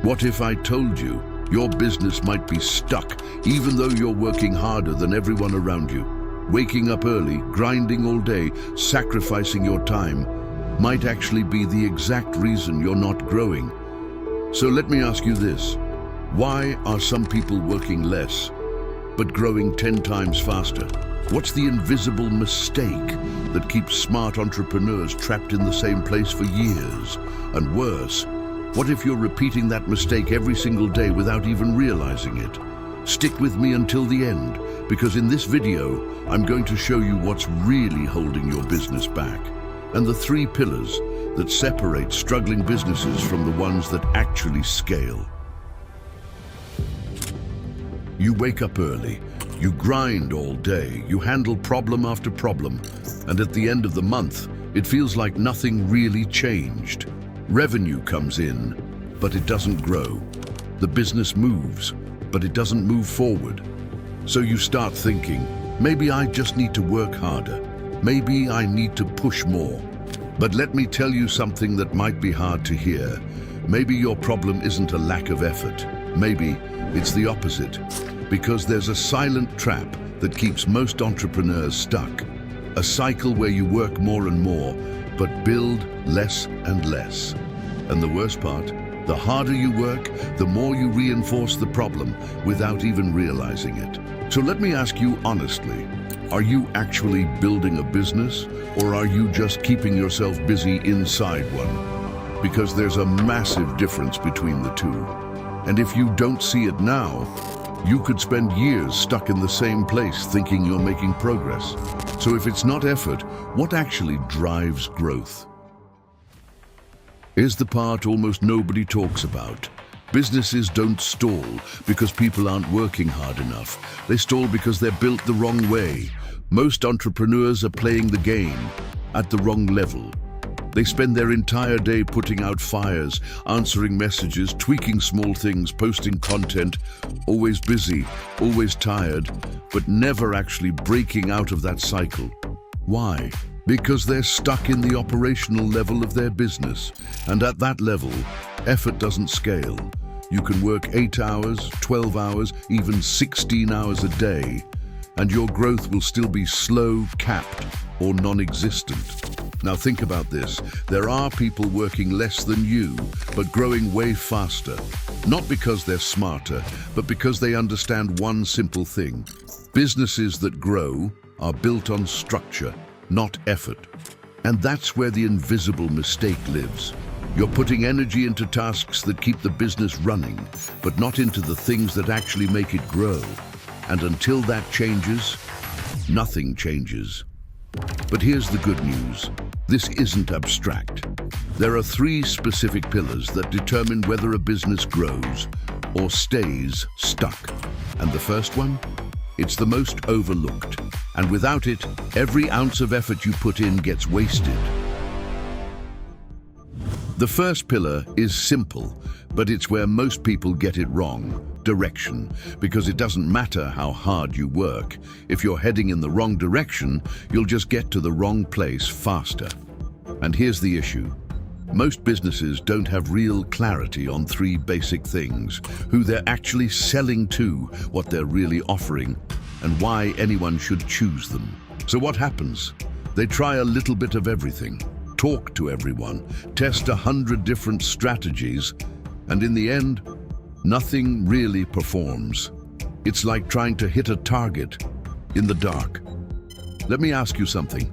What if I told you your business might be stuck even though you're working harder than everyone around you? Waking up early, grinding all day, sacrificing your time might actually be the exact reason you're not growing. So let me ask you this. Why are some people working less but growing 10 times faster? What's the invisible mistake that keeps smart entrepreneurs trapped in the same place for years? And worse, what if you're repeating that mistake every single day without even realizing it? Stick with me until the end, because in this video, I'm going to show you what's really holding your business back, and the 3 pillars that separate struggling businesses from the ones that actually scale. You wake up early, you grind all day, you handle problem after problem, and at the end of the month, it feels like nothing really changed. Revenue comes in, but it doesn't grow. The business moves, but it doesn't move forward. So you start thinking, maybe I just need to work harder. Maybe I need to push more. But let me tell you something that might be hard to hear. Maybe your problem isn't a lack of effort. Maybe it's the opposite, because there's a silent trap that keeps most entrepreneurs stuck. A cycle where you work more and more, but build less and less. And the worst part, the harder you work, the more you reinforce the problem without even realizing it. So let me ask you honestly, are you actually building a business, or are you just keeping yourself busy inside one? Because there's a massive difference between the two. And if you don't see it now, you could spend years stuck in the same place thinking you're making progress. So if it's not effort, what actually drives growth? Here's the part almost nobody talks about. Businesses don't stall because people aren't working hard enough. They stall because they're built the wrong way. Most entrepreneurs are playing the game at the wrong level. They spend their entire day putting out fires, answering messages, tweaking small things, posting content, always busy, always tired, but never actually breaking out of that cycle. Why? Because they're stuck in the operational level of their business. And at that level, effort doesn't scale. You can work 8 hours, 12 hours, even 16 hours a day, and your growth will still be slow, capped, or non-existent. Now think about this. There are people working less than you, but growing way faster. Not because they're smarter, but because they understand one simple thing. Businesses that grow are built on structure, not effort. And that's where the invisible mistake lives. You're putting energy into tasks that keep the business running, but not into the things that actually make it grow. And until that changes, nothing changes. But here's the good news. This isn't abstract. There are 3 specific pillars that determine whether a business grows or stays stuck. And the first one? It's the most overlooked. And without it, every ounce of effort you put in gets wasted. The first pillar is simple, but it's where most people get it wrong. Direction. Because it doesn't matter how hard you work. If you're heading in the wrong direction, you'll just get to the wrong place faster. And here's the issue. Most businesses don't have real clarity on 3 basic things: who they're actually selling to, what they're really offering, and why anyone should choose them. So what happens? They try a little bit of everything, talk to everyone, test 100 different strategies, and in the end, nothing really performs. It's like trying to hit a target in the dark. Let me ask you something.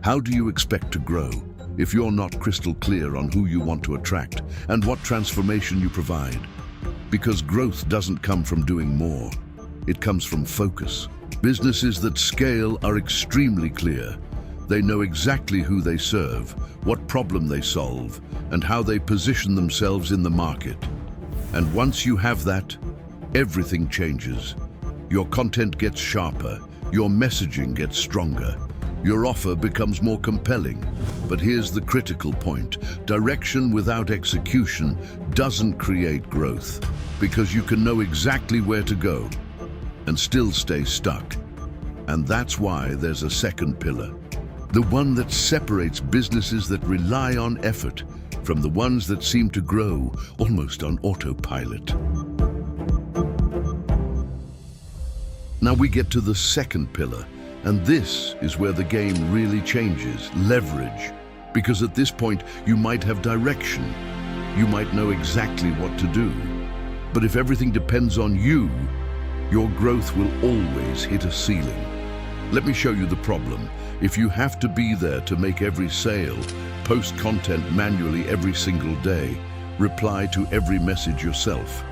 How do you expect to grow if you're not crystal clear on who you want to attract and what transformation you provide? Because growth doesn't come from doing more. It comes from focus. Businesses that scale are extremely clear. They know exactly who they serve, what problem they solve, and how they position themselves in the market. And once you have that, everything changes. Your content gets sharper, your messaging gets stronger, your offer becomes more compelling. But here's the critical point. Direction without execution doesn't create growth, because you can know exactly where to go and still stay stuck. And that's why there's a second pillar. The one that separates businesses that rely on effort from the ones that seem to grow almost on autopilot. Now we get to the second pillar, and this is where the game really changes: leverage. Because at this point, you might have direction. You might know exactly what to do. But if everything depends on you, your growth will always hit a ceiling. Let me show you the problem. If you have to be there to make every sale, post content manually every single day, reply to every message yourself,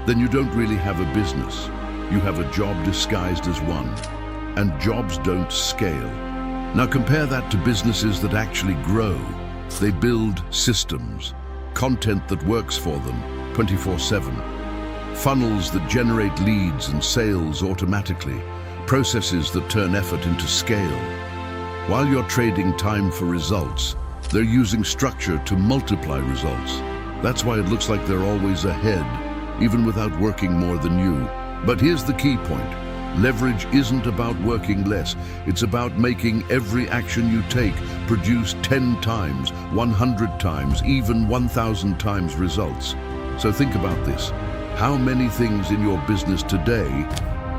then you don't really have a business. You have a job disguised as one. And jobs don't scale. Now compare that to businesses that actually grow. They build systems, content that works for them 24/7, funnels that generate leads and sales automatically, processes that turn effort into scale. While you're trading time for results, they're using structure to multiply results. That's why it looks like they're always ahead, even without working more than you. But here's the key point. Leverage isn't about working less. It's about making every action you take produce 10 times, 100 times, even 1,000 times results. So think about this. How many things in your business today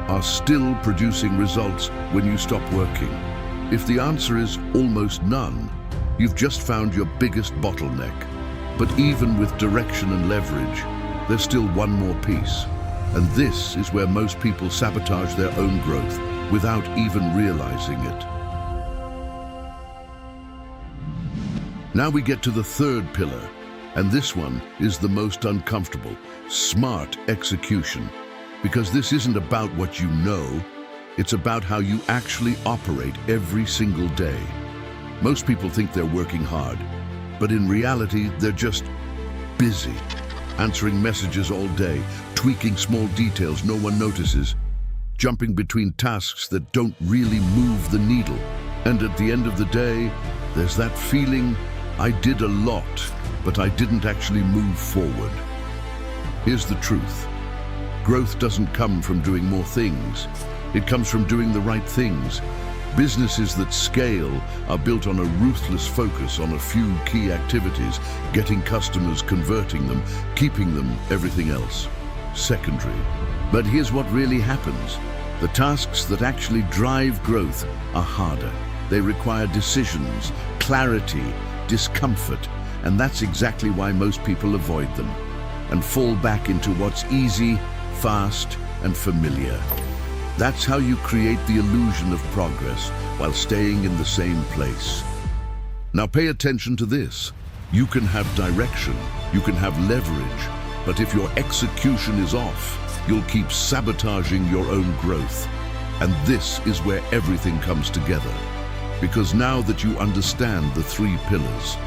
are still producing results when you stop working? If the answer is almost none, you've just found your biggest bottleneck. But even with direction and leverage, there's still one more piece. And this is where most people sabotage their own growth without even realizing it. Now we get to the third pillar, and this one is the most uncomfortable: smart execution. Because this isn't about what you know, it's about how you actually operate every single day. Most people think they're working hard, but in reality, they're just busy. Answering messages all day, tweaking small details no one notices, jumping between tasks that don't really move the needle. And at the end of the day, there's that feeling, I did a lot, but I didn't actually move forward. Here's the truth. Growth doesn't come from doing more things. It comes from doing the right things. Businesses that scale are built on a ruthless focus on a few key activities, getting customers, converting them, keeping them, everything else secondary. But here's what really happens. The tasks that actually drive growth are harder. They require decisions, clarity, discomfort, and that's exactly why most people avoid them and fall back into what's easy, fast, and familiar. That's how you create the illusion of progress while staying in the same place. Now pay attention to this. You can have direction, you can have leverage, but if your execution is off, you'll keep sabotaging your own growth. And this is where everything comes together. Because now that you understand the three pillars,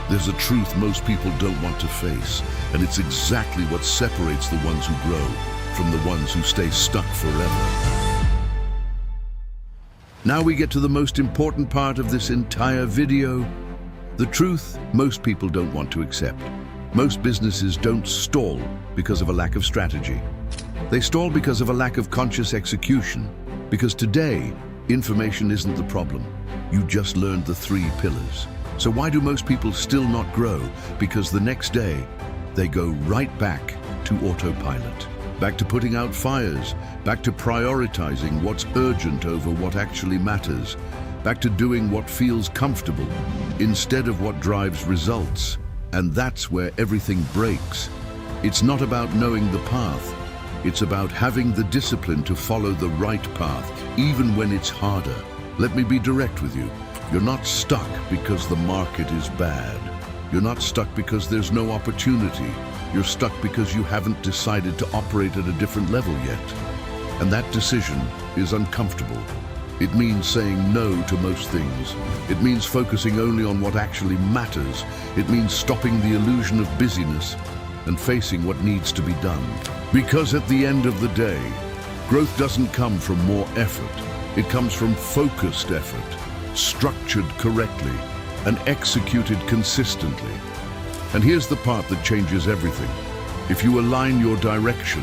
there's a truth most people don't want to face, and it's exactly what separates the ones who grow from the ones who stay stuck forever. Now we get to the most important part of this entire video. The truth most people don't want to accept. Most businesses don't stall because of a lack of strategy. They stall because of a lack of conscious execution. Because today, information isn't the problem. You just learned the three pillars. So why do most people still not grow? Because the next day, they go right back to autopilot. Back to putting out fires, back to prioritizing what's urgent over what actually matters, back to doing what feels comfortable instead of what drives results. And that's where everything breaks. It's not about knowing the path. It's about having the discipline to follow the right path, even when it's harder. Let me be direct with you. You're not stuck because the market is bad. You're not stuck because there's no opportunity. You're stuck because you haven't decided to operate at a different level yet. And that decision is uncomfortable. It means saying no to most things. It means focusing only on what actually matters. It means stopping the illusion of busyness and facing what needs to be done. Because at the end of the day, growth doesn't come from more effort. It comes from focused effort, structured correctly, and executed consistently. And here's the part that changes everything. If you align your direction,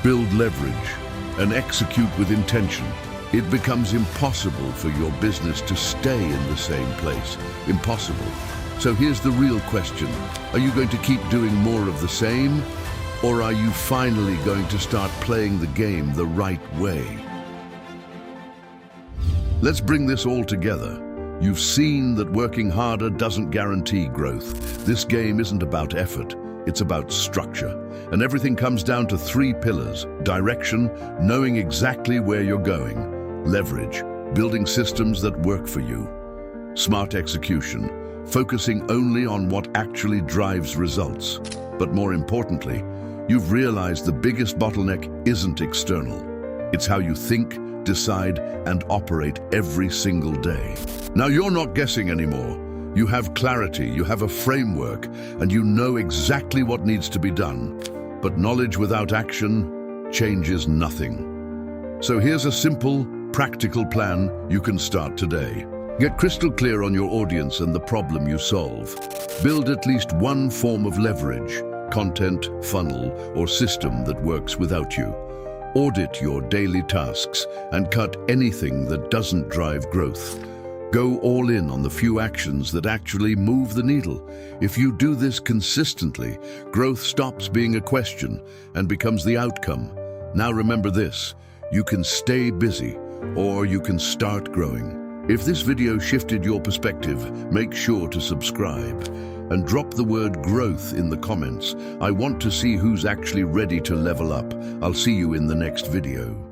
build leverage, and execute with intention, it becomes impossible for your business to stay in the same place. Impossible. So here's the real question. Are you going to keep doing more of the same? Or are you finally going to start playing the game the right way? Let's bring this all together. You've seen that working harder doesn't guarantee growth. This game isn't about effort, it's about structure. And everything comes down to three pillars: direction, knowing exactly where you're going; leverage, building systems that work for you; smart execution, focusing only on what actually drives results. But more importantly, you've realized the biggest bottleneck isn't external. It's how you think, decide, and operate every single day. Now you're not guessing anymore. You have clarity, you have a framework, and you know exactly what needs to be done. But knowledge without action changes nothing. So here's a simple, practical plan you can start today. Get crystal clear on your audience and the problem you solve. Build at least one form of leverage, content, funnel, or system that works without you. Audit your daily tasks and cut anything that doesn't drive growth. Go all in on the few actions that actually move the needle. If you do this consistently, growth stops being a question and becomes the outcome. Now remember this: you can stay busy, or you can start growing. If this video shifted your perspective, make sure to subscribe and drop the word growth in the comments. I want to see who's actually ready to level up. I'll see you in the next video.